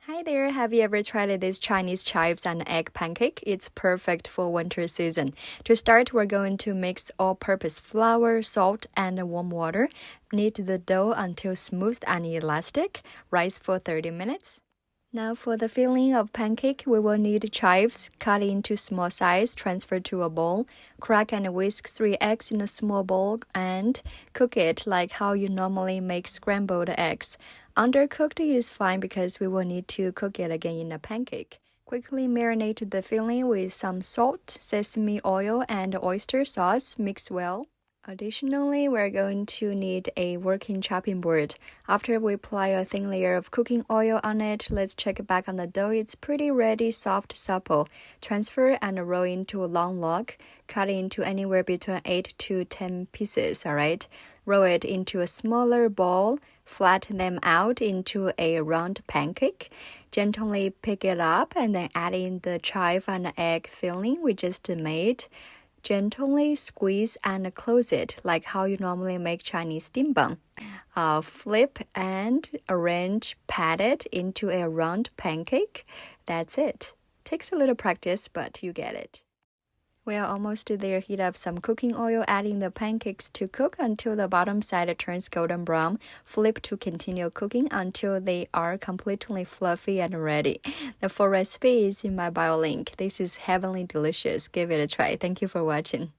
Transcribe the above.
Hi there, have you ever tried this Chinese chives and egg pancake? It's perfect for winter season. To start, we're going to mix all-purpose flour, salt, and warm water. Knead the dough until smooth and elastic. Rise for 30 minutes. Now for the filling of pancake, we will need chives, cut into small size, transfer to a bowl. Crack and whisk 3 eggs in a small bowl and cook it like how you normally make scrambled eggs. Undercooked is fine because we will need to cook it again in a pancake. Quickly marinate the filling with some salt, sesame oil, and oyster sauce. Mix well. Additionally, we're going to need a working chopping board. After we apply a thin layer of cooking oil on it, let's check back on the dough. It's pretty ready, soft, supple. Transfer and roll into a long log. Cut into anywhere between 8 to 10 pieces, alright? Roll it into a smaller ball. Flatten them out into a round pancake. Gently pick it up and then add in the chive and egg filling we just made. Gently squeeze and close it like how you normally make Chinese dim bun. Flip and arrange, pat it into a round pancake. That's it. Takes a little practice, but you get it. We are almost there. Heat up some cooking oil, adding the pancakes to cook until the bottom side turns golden brown. Flip to continue cooking until they are completely fluffy and ready. The full recipe is in my bio link. This is heavenly delicious. Give it a try. Thank you for watching.